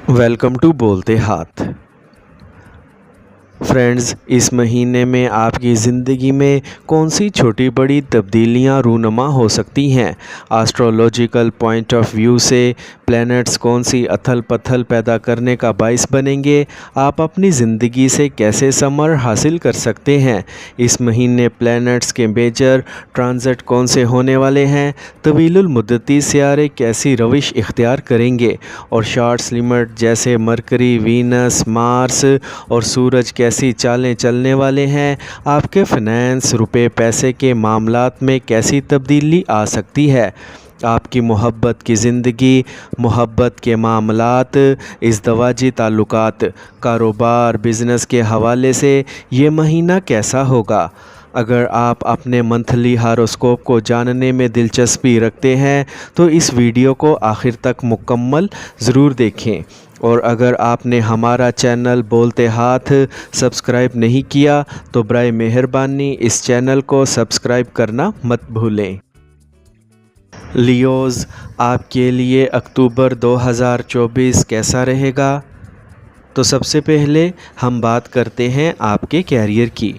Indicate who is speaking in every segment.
Speaker 1: Welcome to बोलते हाथ। Friends, इस महीने में आपकी ज़िंदगी में कौन सी छोटी बड़ी तब्दीलियां रूनुमा हो सकती हैं? एस्ट्रोलॉजिकल पॉइंट ऑफ व्यू से प्लैनेट्स कौन सी अथल पथल पैदा करने का बाइस बनेंगे? आप अपनी ज़िंदगी से कैसे समर हासिल कर सकते हैं? इस महीने प्लैनेट्स के मेजर ट्रांजिट कौन से होने वाले हैं? तवीलुल मुद्दती सियारे कैसी रविश इख्तियार करेंगे? और शॉर्ट्स लिमिट जैसे मरकरी, वीनस, मार्स और सूरज कैसी चालें चलने वाले हैं? आपके फाइनेंस, रुपए पैसे के मामलात में कैसी तब्दीली आ सकती है? आपकी मोहब्बत की ज़िंदगी, मोहब्बत के मामलात, इज़दवाजी ताल्लुकात, कारोबार, बिज़नेस के हवाले से ये महीना कैसा होगा? अगर आप अपने मंथली हारोस्कोप को जानने में दिलचस्पी रखते हैं तो इस वीडियो को आखिर तक मुकम्मल ज़रूर देखें। और अगर आपने हमारा चैनल बोलते हाथ सब्सक्राइब नहीं किया तो बराए मेहरबानी इस चैनल को सब्सक्राइब करना मत भूलें। लियोज़, आपके लिए अक्टूबर 2024 कैसा रहेगा? तो सबसे पहले हम बात करते हैं आपके कैरियर की।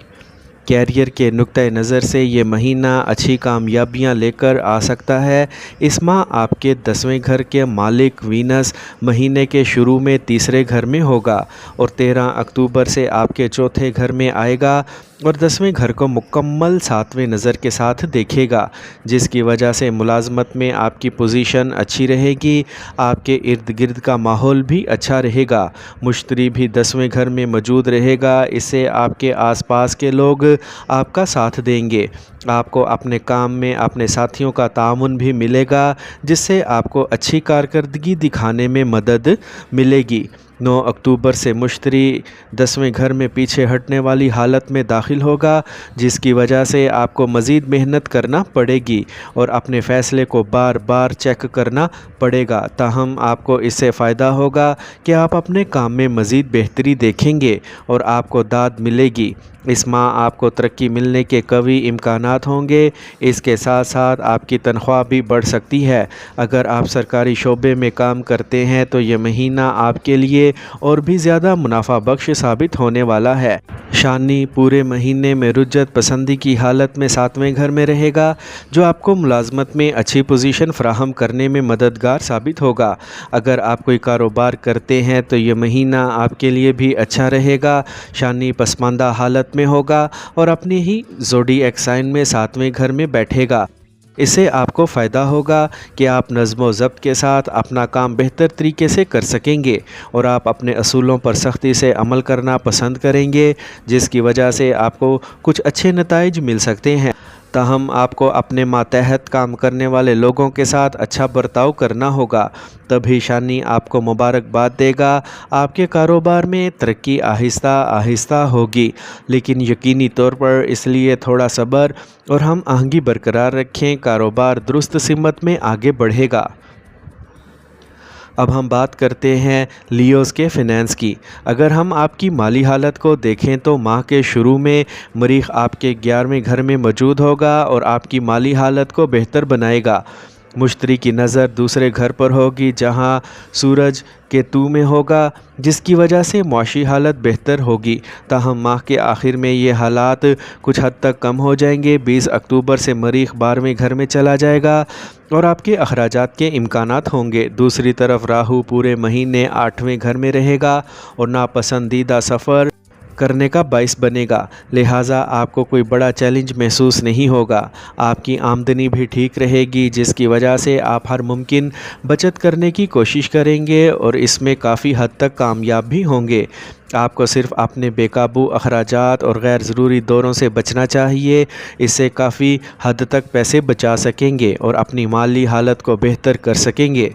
Speaker 1: कैरियर के नुक्ते नज़र से ये महीना अच्छी कामयाबियां लेकर आ सकता है। इस माह आपके 10वें घर के मालिक वीनस महीने के शुरू में तीसरे घर में होगा और 13 अक्टूबर से आपके चौथे घर में आएगा और 10वें घर को मुकम्मल 7वें नज़र के साथ देखेगा, जिसकी वजह से मुलाजमत में आपकी पोजीशन अच्छी रहेगी। आपके इर्द गिर्द का माहौल भी अच्छा रहेगा। मुश्तरी भी 10वें घर में मौजूद रहेगा। इससे आपके आसपास के लोग आपका साथ देंगे। आपको अपने काम में अपने साथियों का ताउन भी मिलेगा, जिससे आपको अच्छी कारकर्दगी दिखाने में मदद मिलेगी। 9 अक्टूबर से मुश्तरी 10वें घर में पीछे हटने वाली हालत में दाखिल होगा, जिसकी वजह से आपको मज़ीद मेहनत करना पड़ेगी और अपने फ़ैसले को बार बार चेक करना पड़ेगा। ताहम आपको इससे फ़ायदा होगा कि आप अपने काम में मज़ीद बेहतरी देखेंगे और आपको दाद मिलेगी। इस माह आपको तरक्की मिलने के कवी इम्कानात होंगे। इसके साथ साथ आपकी तनख्वाह भी बढ़ सकती है। अगर आप सरकारी शोबे में काम करते हैं तो ये महीना आपके लिए और भी ज़्यादा मुनाफा बख्श साबित होने वाला है। शानी पूरे महीने में रुज्जत पसंदी की हालत में 7वें घर में रहेगा, जो आपको मुलाजमत में अच्छी पोजीशन फराहम करने में मददगार साबित होगा। अगर आप कोई कारोबार करते हैं तो ये महीना आपके लिए भी अच्छा रहेगा। शानी पसमानदा हालत में होगा और अपनी ही ज़ोडिएक साइन में 7वें घर में बैठेगा। इससे आपको फ़ायदा होगा कि आप नज़्म व ज़ब्त के साथ अपना काम बेहतर तरीके से कर सकेंगे और आप अपने असूलों पर सख्ती से अमल करना पसंद करेंगे, जिसकी वजह से आपको कुछ अच्छे नताइज मिल सकते हैं। ताहम आपको अपने मातहत काम करने वाले लोगों के साथ अच्छा बर्ताव करना होगा, तभी शानी आपको मुबारकबाद देगा। आपके कारोबार में तरक्की आहिस्ता आहिस्ता होगी, लेकिन यकीनी तौर पर इसलिए थोड़ा सब्र और हम आहंगी बरकरार रखें। कारोबार दुरुस्त सिमत में आगे बढ़ेगा। अब हम बात करते हैं लियोज़ के फ़िनेंस की। अगर हम आपकी माली हालत को देखें तो माह के शुरू में मरीख आपके 11वें घर में मौजूद होगा और आपकी माली हालत को बेहतर बनाएगा। मुश्तरी की नज़र दूसरे घर पर होगी, जहां सूरज केतु में होगा, जिसकी वजह से मुआशी हालत बेहतर होगी। ताहम माह के आखिर में ये हालात कुछ हद तक कम हो जाएंगे। 20 अक्टूबर से मरीख 12वें घर में चला जाएगा और आपके अखराजात के इम्कानात होंगे। दूसरी तरफ राहु पूरे महीने 8वें घर में रहेगा और नापसंदीदा सफ़र करने का बाइस बनेगा, लिहाजा आपको कोई बड़ा चैलेंज महसूस नहीं होगा। आपकी आमदनी भी ठीक रहेगी, जिसकी वजह से आप हर मुमकिन बचत करने की कोशिश करेंगे और इसमें काफ़ी हद तक कामयाब भी होंगे। आपको सिर्फ अपने बेकाबू अखराजात और गैर ज़रूरी दौरों से बचना चाहिए। इससे काफ़ी हद तक पैसे बचा सकेंगे और अपनी माली हालत को बेहतर कर सकेंगे।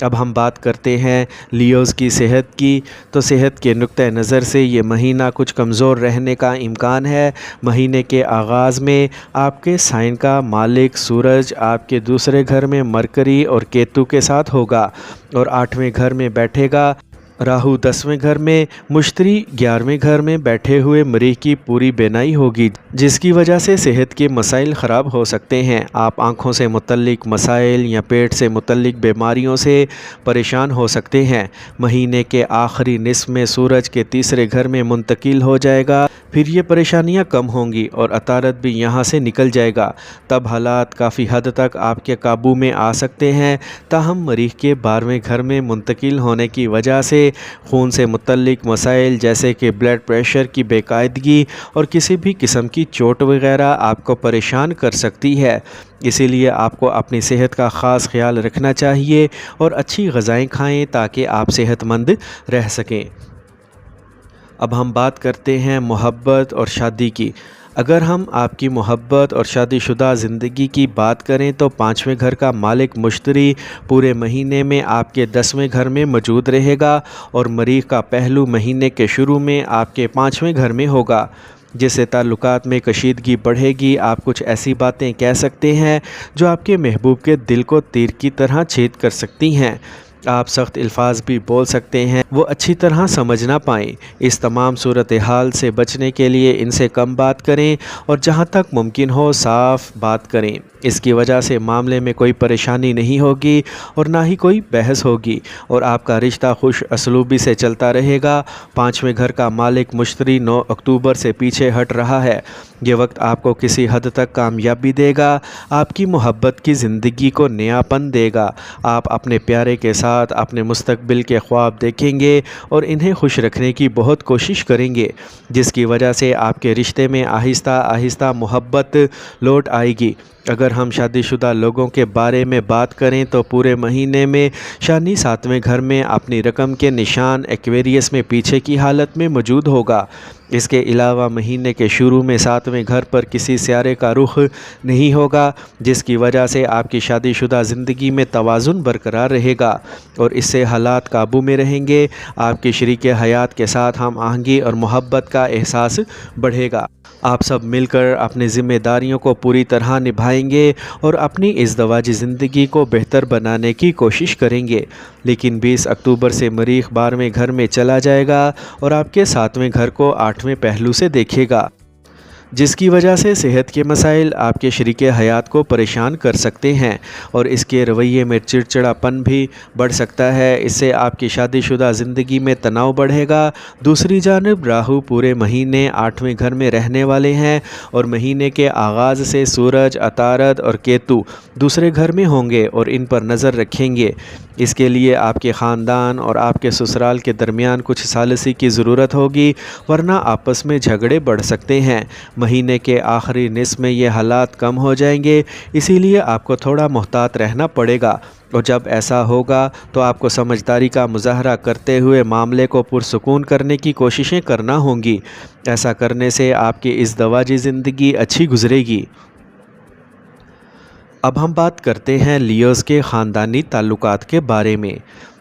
Speaker 1: अब हम बात करते हैं लियोज़ की सेहत की। तो सेहत के नुक्ते नज़र से ये महीना कुछ कमज़ोर रहने का इम्कान है। महीने के आगाज़ में आपके साइन का मालिक सूरज आपके दूसरे घर में मरकरी और केतु के साथ होगा और 8वें घर में बैठेगा, राहु 10वें घर में, मुश्तरी 11वें घर में बैठे हुए मरीख की पूरी बेनाई होगी, जिसकी वजह से सेहत के मसाइल ख़राब हो सकते हैं। आप आँखों से मुतल्लिक मसाइल या पेट से मुतल्लिक बीमारियों से परेशान हो सकते हैं। महीने के आखिरी निस्फ में सूरज के तीसरे घर में मुंतकिल हो जाएगा, फिर ये परेशानियां कम होंगी और अतारत भी यहाँ से निकल जाएगा। तब हालात काफ़ी हद तक आपके काबू में आ सकते हैं। ताहम मरीख के 12वें घर में मुंतकिल होने की वजह से खून से मुतल्लिक मसाइल जैसे कि ब्लड प्रेशर की बेकायदगी और किसी भी किस्म की चोट वगैरह आपको परेशान कर सकती है। इसीलिए आपको अपनी सेहत का ख़ास ख्याल रखना चाहिए और अच्छी ग़िज़ाएँ खाएँ ताकि आप सेहतमंद रह सकें। अब हम बात करते हैं मोहब्बत और शादी की। अगर हम आपकी मोहब्बत और शादीशुदा ज़िंदगी की बात करें तो 5वें घर का मालिक मुश्तरी पूरे महीने में आपके 10वें घर में मौजूद रहेगा और मरीख का पहलू महीने के शुरू में आपके 5वें घर में होगा, जिससे ताल्लुकात में कशीदगी बढ़ेगी। आप कुछ ऐसी बातें कह सकते हैं जो आपके महबूब के दिल को तीर की तरह छेद कर सकती हैं। आप सख्त अल्फाज भी बोल सकते हैं, वो अच्छी तरह समझ ना पाएँ। इस तमाम सूरत हाल से बचने के लिए इनसे कम बात करें और जहाँ तक मुमकिन हो साफ़ बात करें। इसकी वजह से मामले में कोई परेशानी नहीं होगी और ना ही कोई बहस होगी और आपका रिश्ता खुश असलूबी से चलता रहेगा। 5वें घर का मालिक मुश्तरी 9 अक्टूबर से पीछे हट रहा है। ये वक्त आपको किसी हद तक कामयाबी देगा, आपकी मोहब्बत की ज़िंदगी को नयापन देगा। आप अपने प्यारे के साथ अपने मुस्तकबिल के ख्वाब देखेंगे और इन्हें खुश रखने की बहुत कोशिश करेंगे, जिसकी वजह से आपके रिश्ते में आहिस्ता आहिस्ता मोहब्बत लौट आएगी। अगर हम शादीशुदा लोगों के बारे में बात करें तो पूरे महीने में शानी 7वें घर में अपनी रकम के निशान एक्वेरियस में पीछे की हालत में मौजूद होगा। इसके अलावा महीने के शुरू में 7वें घर पर किसी सियारे का रुख नहीं होगा, जिसकी वजह से आपकी शादीशुदा ज़िंदगी में तवाज़ुन बरकरार रहेगा और इससे हालात काबू में रहेंगे। आपकी शरीके हयात के साथ हम आहंगी और मोहब्बत का एहसास बढ़ेगा। आप सब मिलकर अपनी ज़िम्मेदारियों को पूरी तरह निभाएंगे और अपनी इज़दवाजी ज़िंदगी को बेहतर बनाने की कोशिश करेंगे। लेकिन 20 अक्टूबर से मरीख 12वें घर में चला जाएगा और आपके 7वें घर को 8वें पहलू से देखेगा, जिसकी वजह से सेहत के मसाइल आपके शरीके हयात को परेशान कर सकते हैं और इसके रवैये में चिड़चिड़ापन भी बढ़ सकता है। इससे आपकी शादीशुदा ज़िंदगी में तनाव बढ़ेगा। दूसरी जानिब राहु पूरे महीने 8वें घर में रहने वाले हैं और महीने के आगाज़ से सूरज, अतारद और केतु दूसरे घर में होंगे और इन पर नज़र रखेंगे। इसके लिए आपके ख़ानदान और आपके ससुराल के दरमियान कुछ सालसी की ज़रूरत होगी, वरना आपस में झगड़े बढ़ सकते हैं। महीने के आखिरी निस्फ़ में ये हालात कम हो जाएंगे, इसीलिए आपको थोड़ा मुहतात रहना पड़ेगा और जब ऐसा होगा तो आपको समझदारी का मुज़ाहरा करते हुए मामले को पुरसुकून करने की कोशिशें करना होंगी। ऐसा करने से आपकी इज़दवाजी ज़िंदगी अच्छी गुजरेगी। अब हम बात करते हैं लियोज़ के ख़ानदानी ताल्लुकात के बारे में।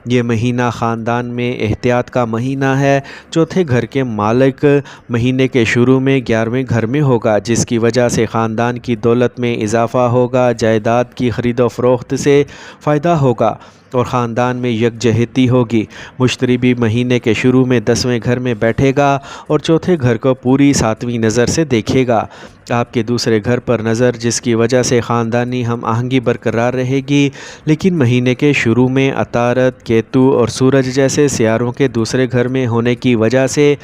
Speaker 1: ये महीना ख़ानदान में एहतियात का महीना है। चौथे घर के मालिक महीने के शुरू में 11वें घर में होगा, जिसकी वजह से ख़ानदान की दौलत में इजाफ़ा होगा। जायदाद की ख़रीद व फ़रोख्त से फ़ायदा होगा और ख़ानदान में यकजहती होगी। मुश्तरी भी महीने के शुरू में 10वें घर में बैठेगा और चौथे घर को पूरी 7वीं नज़र से देखेगा, आपके दूसरे घर पर नज़र, जिसकी वजह से ख़ानदानी हम आहंगी बरकरार रहेगी। लेकिन महीने के शुरू में अतारद, केतु और सूरज जैसे सियारों के दूसरे घर में होने की वजह से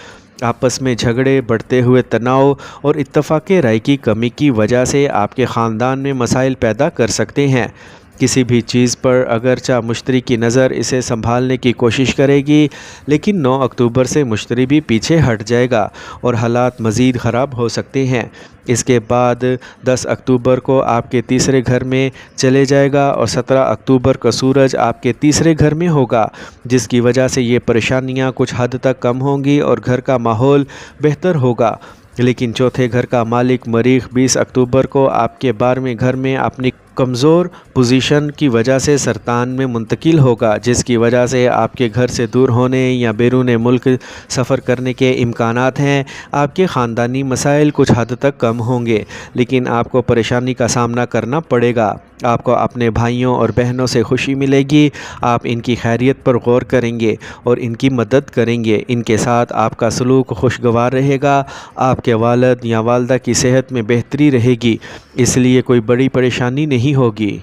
Speaker 1: आपस में झगड़े, बढ़ते हुए तनाव और इत्तफ़ाक़ राय की कमी की वजह से आपके ख़ानदान में मसाइल पैदा कर सकते हैं। किसी भी चीज़ पर अगरचा मुश्तरी की नज़र इसे संभालने की कोशिश करेगी, लेकिन 9 अक्टूबर से मुश्तरी भी पीछे हट जाएगा और हालात मज़ीद ख़राब हो सकते हैं। इसके बाद 10 अक्टूबर को आपके तीसरे घर में चले जाएगा और 17 अक्टूबर को सूरज आपके तीसरे घर में होगा, जिसकी वजह से ये परेशानियाँ कुछ हद तक कम होंगी और घर का माहौल बेहतर होगा। लेकिन चौथे घर का मालिक मरीख 20 अक्टूबर को आपके 12वें घर में अपनी کمزور پوزیشن کی وجہ سے سرطان میں منتقل ہوگا، جس کی وجہ سے آپ کے گھر سے دور ہونے یا بیرون ملک سفر کرنے کے امکانات ہیں۔ آپ کے خاندانی مسائل کچھ حد تک کم ہوں گے، لیکن آپ کو پریشانی کا سامنا کرنا پڑے گا۔ آپ کو اپنے بھائیوں اور بہنوں سے خوشی ملے گی۔ آپ ان کی خیریت پر غور کریں گے اور ان کی مدد کریں گے۔ ان کے ساتھ آپ کا سلوک خوشگوار رہے گا۔ آپ کے والد یا والدہ کی صحت میں بہتری رہے گی، اس لیے کوئی بڑی پریشانی نہیں ہوگی۔